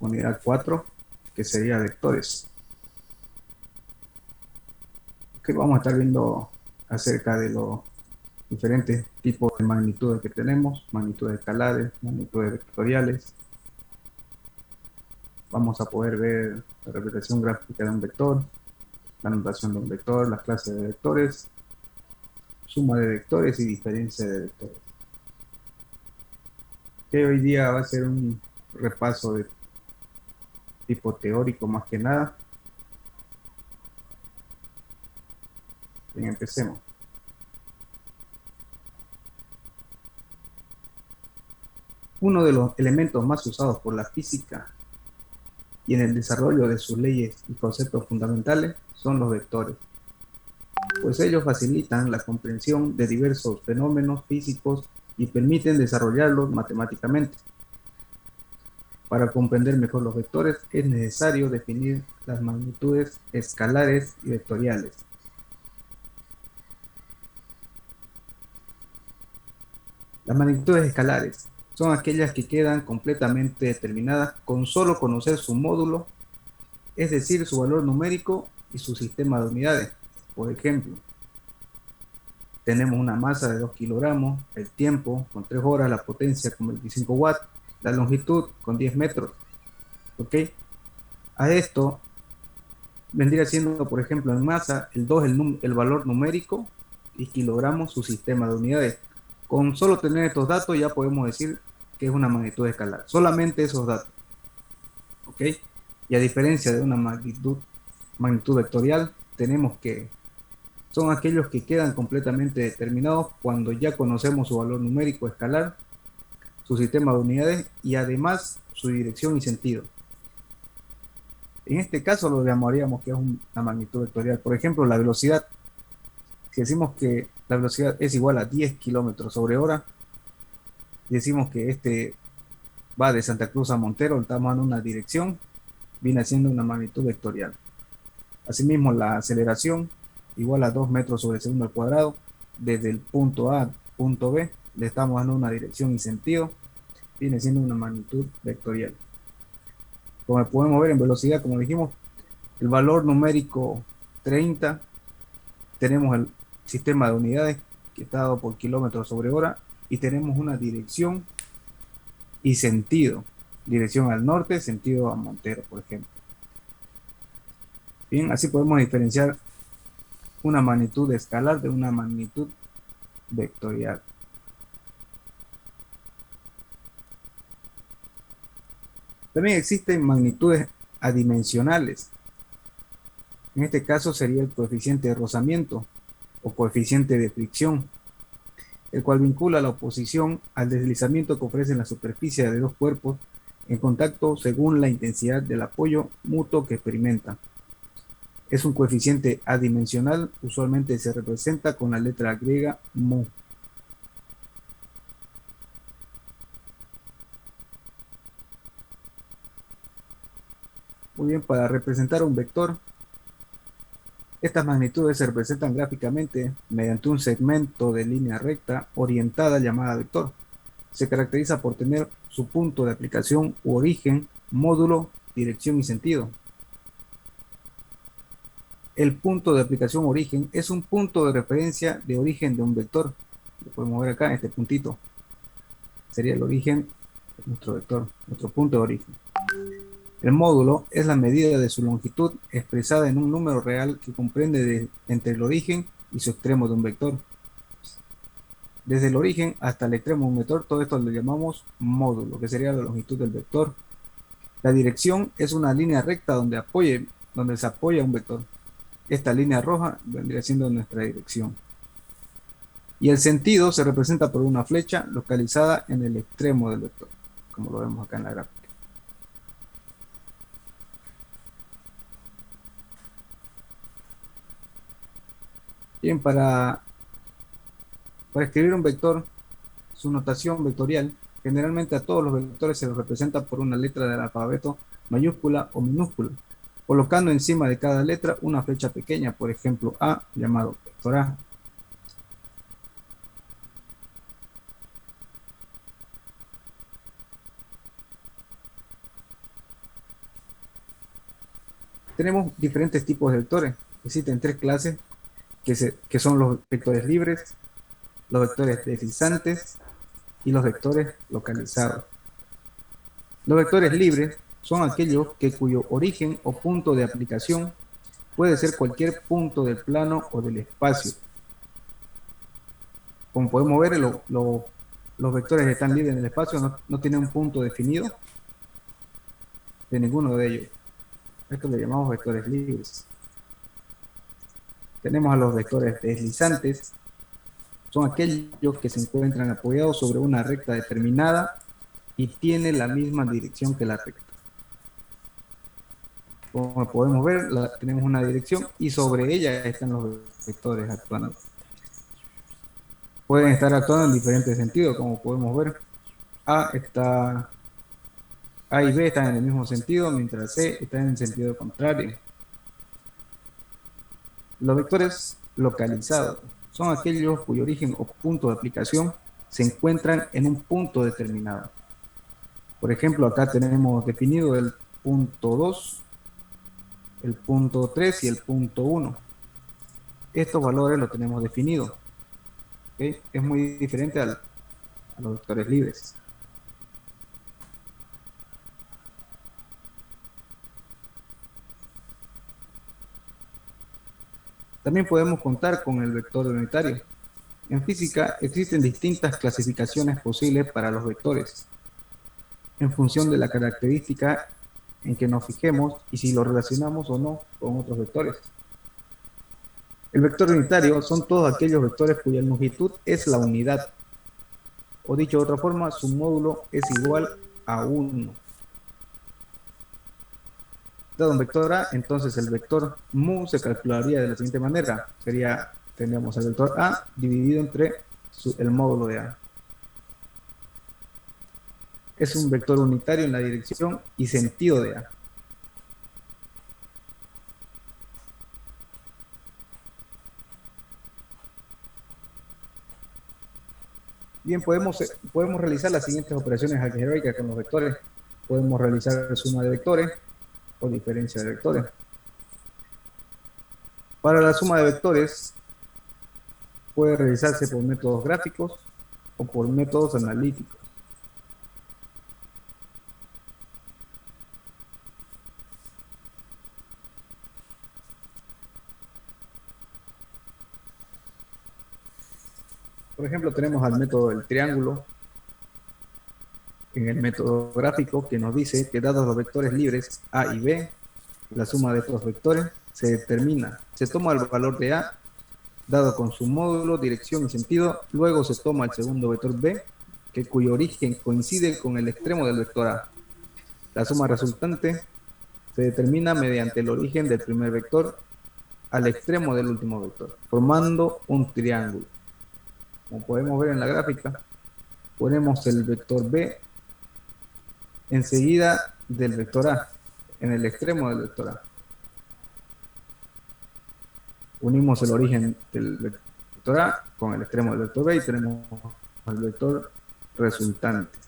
unidad 4, que sería vectores. Que vamos a estar viendo acerca de los diferentes tipos de magnitudes que tenemos, magnitudes escalares, magnitudes vectoriales. Vamos a poder ver la representación gráfica de un vector, la notación de un vector, las clases de vectores, suma de vectores y diferencia de vectores. Que hoy día va a ser un repaso de tipo teórico más que nada. Bien, empecemos. Uno de los elementos más usados por la física y en el desarrollo de sus leyes y conceptos fundamentales son los vectores, pues ellos facilitan la comprensión de diversos fenómenos físicos y permiten desarrollarlos matemáticamente. Para comprender mejor los vectores es necesario definir las magnitudes escalares y vectoriales. Las magnitudes escalares son aquellas que quedan completamente determinadas con solo conocer su módulo, es decir, su valor numérico y su sistema de unidades. Por ejemplo, tenemos una masa de 2 kilogramos, el tiempo con 3 horas, la potencia con 25 watts, la longitud con 10 metros. ¿Ok? A esto vendría siendo, por ejemplo, en masa, el 2 el valor numérico y kilogramos su sistema de unidades. Con solo tener estos datos ya podemos decir que es una magnitud escalar. Solamente esos datos. ¿Ok? Y a diferencia de una magnitud vectorial, tenemos que son aquellos que quedan completamente determinados cuando ya conocemos su valor numérico escalar, su sistema de unidades y además su dirección y sentido. En este caso lo llamaríamos que es una magnitud vectorial. Por ejemplo, la velocidad. Si decimos que la velocidad es igual a 10 kilómetros sobre hora, y decimos que este va de Santa Cruz a Montero, estamos dando una dirección, viene siendo una magnitud vectorial. Asimismo, la aceleración igual a 2 metros sobre segundo al cuadrado, desde el punto A al punto B, le estamos dando una dirección y sentido, viene siendo una magnitud vectorial. Como podemos ver en velocidad, como dijimos, el valor numérico 30, tenemos el sistema de unidades que está dado por kilómetros sobre hora y tenemos una dirección y sentido. Dirección al norte, sentido a Montero, por ejemplo. Bien, así podemos diferenciar una magnitud escalar de una magnitud vectorial. También existen magnitudes adimensionales. En este caso sería el coeficiente de rozamiento o coeficiente de fricción, el cual vincula la oposición al deslizamiento que ofrecen la superficie de dos cuerpos en contacto según la intensidad del apoyo mutuo que experimentan. Es un coeficiente adimensional, usualmente se representa con la letra griega mu. Muy bien, para representar un vector, estas magnitudes se representan gráficamente mediante un segmento de línea recta orientada llamada vector. Se caracteriza por tener su punto de aplicación u origen, módulo, dirección y sentido. El punto de aplicación origen es un punto de referencia de origen de un vector. Lo podemos ver acá en este puntito. Sería el origen de nuestro vector, nuestro punto de origen. El módulo es la medida de su longitud expresada en un número real que comprende entre el origen y su extremo de un vector. Desde el origen hasta el extremo de un vector, todo esto lo llamamos módulo, que sería la longitud del vector. La dirección es una línea recta donde se apoya un vector. Esta línea roja vendría siendo nuestra dirección. Y el sentido se representa por una flecha localizada en el extremo del vector, como lo vemos acá en la gráfica. Bien, para escribir un vector, su notación vectorial, generalmente a todos los vectores se los representa por una letra del alfabeto mayúscula o minúscula, colocando encima de cada letra una flecha pequeña, por ejemplo A, llamado vector A. Tenemos diferentes tipos de vectores. Existen tres clases que son los vectores libres, los vectores deslizantes y los vectores localizados. Los vectores libres son aquellos cuyo origen o punto de aplicación puede ser cualquier punto del plano o del espacio. Como podemos ver, los vectores que están libres en el espacio no tienen un punto definido de ninguno de ellos. Esto le llamamos vectores libres. Tenemos a los vectores deslizantes. Son aquellos que se encuentran apoyados sobre una recta determinada y tienen la misma dirección que la recta. Como podemos ver, tenemos una dirección y sobre ella están los vectores actuando. Pueden estar actuando en diferentes sentidos, como podemos ver. A y B están en el mismo sentido, mientras C está en el sentido contrario. Los vectores localizados son aquellos cuyo origen o punto de aplicación se encuentran en un punto determinado. Por ejemplo, acá tenemos definido el punto 2, el punto 3 y el punto 1. Estos valores los tenemos definidos. ¿Okay? Es muy diferente a los vectores libres. También podemos contar con el vector unitario. En física existen distintas clasificaciones posibles para los vectores, en función de la característica en que nos fijemos y si lo relacionamos o no con otros vectores. El vector unitario son todos aquellos vectores cuya longitud es la unidad, o dicho de otra forma, su módulo es igual a 1. Dado un vector A, entonces el vector mu se calcularía de la siguiente manera. Tendríamos el vector A dividido entre el módulo de A. Es un vector unitario en la dirección y sentido de A. Bien, podemos realizar las siguientes operaciones algebraicas con los vectores. Podemos realizar suma de vectores o diferencia de vectores. Para la suma de vectores puede realizarse por métodos gráficos o por métodos analíticos. Por ejemplo, tenemos al método del triángulo en el método gráfico, que nos dice que dados los vectores libres A y B, la suma de estos vectores se determina. Se toma el valor de A, dado con su módulo, dirección y sentido. Luego se toma el segundo vector B, cuyo origen coincide con el extremo del vector A. La suma resultante se determina mediante el origen del primer vector al extremo del último vector, formando un triángulo. Como podemos ver en la gráfica, ponemos el vector B enseguida del vector A, en el extremo del vector A. Unimos el origen del vector A con el extremo del vector B y tenemos el vector resultante.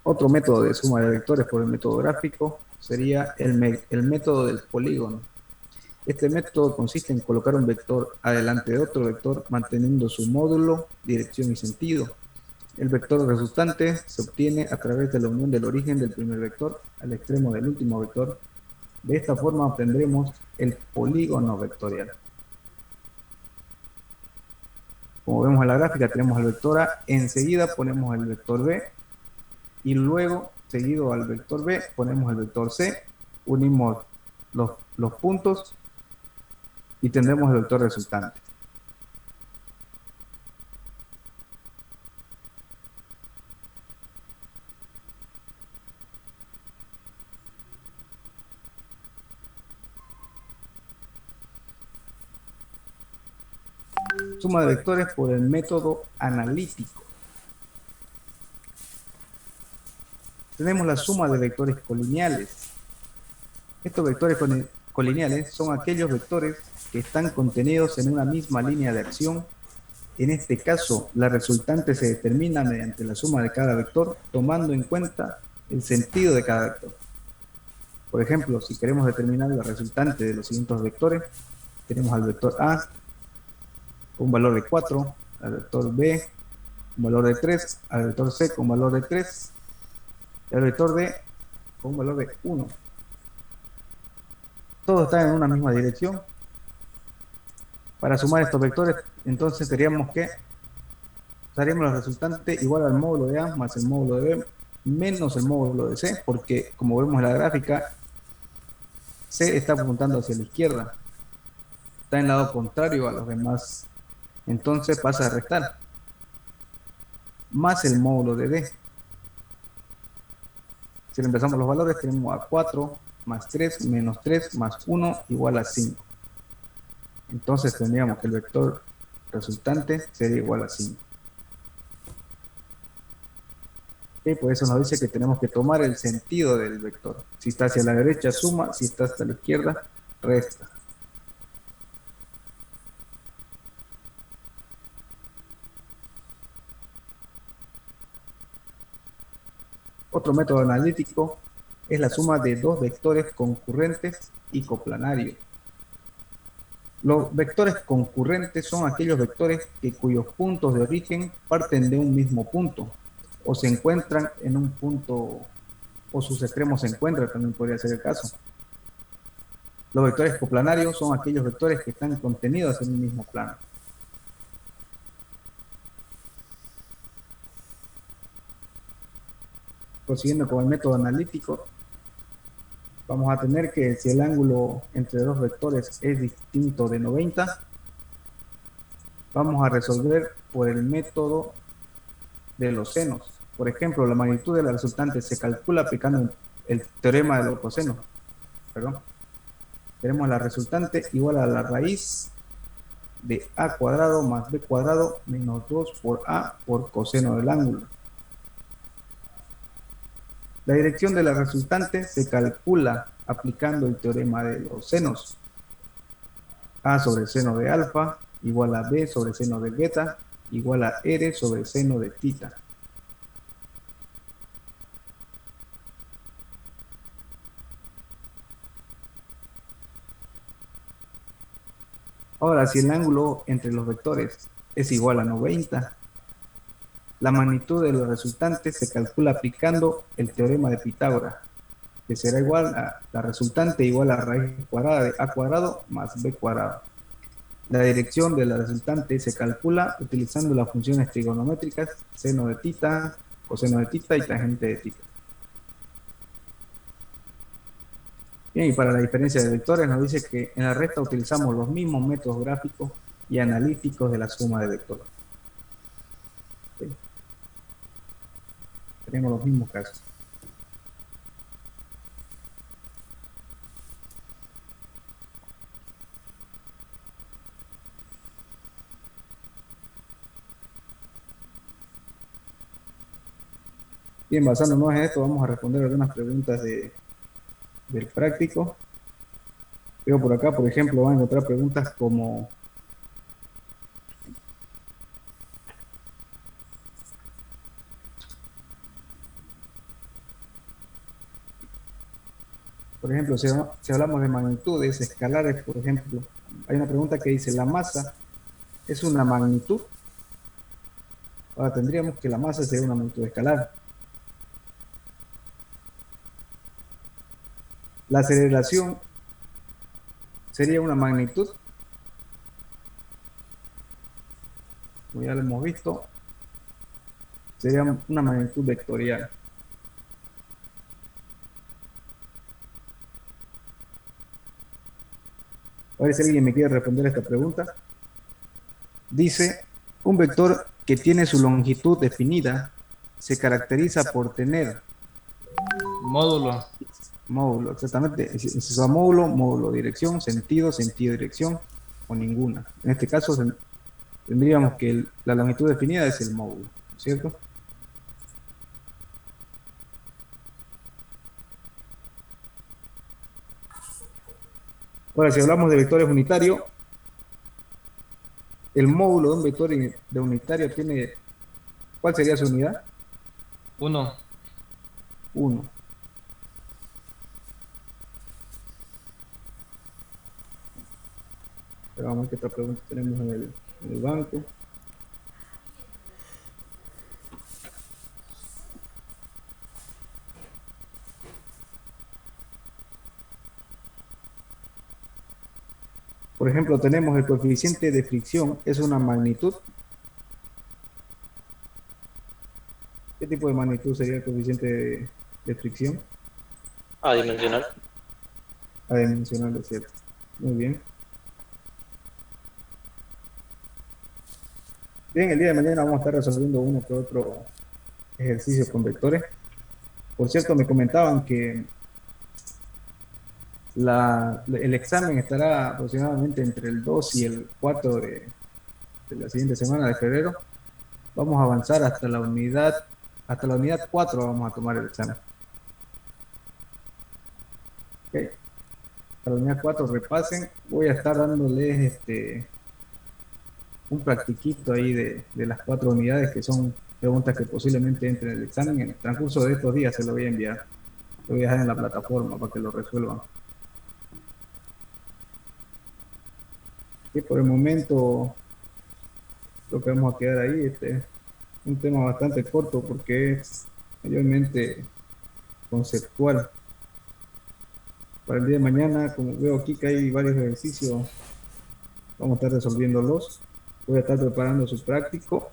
Otro método de suma de vectores por el método gráfico sería el método del polígono. Este método consiste en colocar un vector adelante de otro vector manteniendo su módulo, dirección y sentido. El vector resultante se obtiene a través de la unión del origen del primer vector al extremo del último vector. De esta forma obtendremos el polígono vectorial. Como vemos en la gráfica, tenemos el vector A, enseguida ponemos el vector B y luego, seguido al vector B, ponemos el vector C, unimos los puntos y tendremos el vector resultante. Suma de vectores por el método analítico. Tenemos la suma de vectores colineales. Estos vectores colineales son aquellos vectores que están contenidos en una misma línea de acción En este caso, la resultante se determina mediante la suma de cada vector, tomando en cuenta el sentido de cada vector. Por ejemplo, si queremos determinar la resultante de los siguientes vectores, tenemos al vector A con un valor de 4, al vector B con un valor de 3, al vector C con un valor de 3, y al vector D con un valor de 1. Todos están en una misma dirección. Para sumar estos vectores, entonces tendríamos que usaríamos la resultante igual al módulo de A más el módulo de B menos el módulo de C, porque como vemos en la gráfica, C está apuntando hacia la izquierda, está en el lado contrario a los demás, entonces pasa a restar, más el módulo de D. Si reemplazamos los valores, tenemos a 4 más 3 menos 3 más 1 igual a 5. Entonces tendríamos que el vector resultante sería igual a 5. Y por eso nos dice que tenemos que tomar el sentido del vector. Si está hacia la derecha, suma. Si está hacia la izquierda, resta. Otro método analítico es la suma de dos vectores concurrentes y coplanarios. Los vectores concurrentes son aquellos vectores cuyos puntos de origen parten de un mismo punto o se encuentran en un punto o sus extremos se encuentran, también podría ser el caso. Los vectores coplanarios son aquellos vectores que están contenidos en un mismo plano. Prosiguiendo con el método analítico, vamos a tener que si el ángulo entre dos vectores es distinto de 90, vamos a resolver por el método de los senos. Por ejemplo, la magnitud de la resultante se calcula aplicando el teorema de los cosenos. Perdón. Tenemos la resultante igual a la raíz de a cuadrado más b cuadrado menos 2 por a por coseno del ángulo. La dirección de la resultante se calcula aplicando el teorema de los senos. A sobre seno de alfa igual a b sobre seno de beta igual a r sobre seno de tita. Ahora, si el ángulo entre los vectores es igual a 90, la magnitud de los resultantes se calcula aplicando el teorema de Pitágoras, que será igual a la resultante igual a raíz cuadrada de a cuadrado más b cuadrado. La dirección de la resultante se calcula utilizando las funciones trigonométricas seno de tita, coseno de tita y tangente de tita. Bien, y para la diferencia de vectores nos dice que en la recta utilizamos los mismos métodos gráficos y analíticos de la suma de vectores. ¿Sí? Tenemos los mismos casos. Bien, basándonos en esto, vamos a responder algunas preguntas del práctico. Veo por acá, por ejemplo, van a encontrar preguntas como por ejemplo, si hablamos de magnitudes escalares, por ejemplo, hay una pregunta que dice, ¿la masa es una magnitud? Ahora tendríamos que la masa sería una magnitud escalar. La aceleración sería una magnitud, como ya lo hemos visto, sería una magnitud vectorial. A ver si alguien me quiere responder a esta pregunta. Dice, un vector que tiene su longitud definida se caracteriza por tener Módulo. módulo, exactamente, es módulo, módulo, dirección, sentido, sentido, dirección, o ninguna. En este caso tendríamos que la longitud definida es el módulo, ¿cierto? Ahora, si hablamos de vectores unitarios, el módulo de un vector de unitario tiene, ¿cuál sería su unidad? 1. 1. Pero vamos a ver qué otra pregunta tenemos en el banco. Por ejemplo, tenemos el coeficiente de fricción, es una magnitud. ¿Qué tipo de magnitud sería el coeficiente de fricción? Adimensional. Adimensional, es cierto. Muy bien. Bien, el día de mañana vamos a estar resolviendo uno que otro ejercicio con vectores. Por cierto, me comentaban que el examen estará aproximadamente entre el 2 y el 4 de la siguiente semana de febrero. Vamos a avanzar hasta la unidad 4 vamos a tomar el examen. Okay. Hasta la unidad 4 repasen. Voy a estar dándoles un practiquito ahí de las 4 unidades, que son preguntas que posiblemente entren en el examen. En el transcurso de estos días se lo voy a enviar. Lo voy a dejar en la plataforma para que lo resuelvan. Y por el momento lo que vamos a quedar ahí, un tema bastante corto porque es mayormente conceptual. Para el día de mañana, como veo aquí que hay varios ejercicios, vamos a estar resolviéndolos. Voy a estar preparando su práctico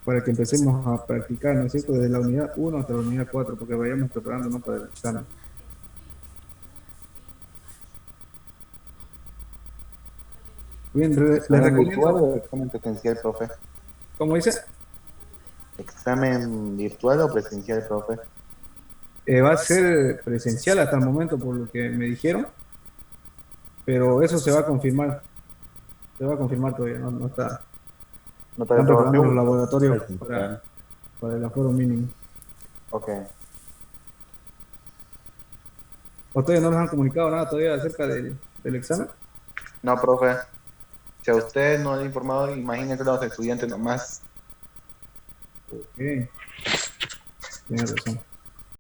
para que empecemos a practicar, ¿no es cierto?, desde la unidad 1 hasta la unidad 4, porque vayamos preparándonos para el examen. Bien, les ¿Examen virtual recomiendo. o examen presencial, profe? ¿Cómo dice? ¿Examen virtual o presencial, profe? Va a ser presencial hasta el momento, por lo que me dijeron, pero eso se va a confirmar. Se va a confirmar todavía, no está. ¿No te Están preparando los aprobación? laboratorios Presencial. para el aforo mínimo. Ok. ¿Ustedes no les han comunicado nada todavía acerca del examen? No, profe. Si a usted no le ha informado, imagínense los estudiantes nomás. Ok. Tiene razón.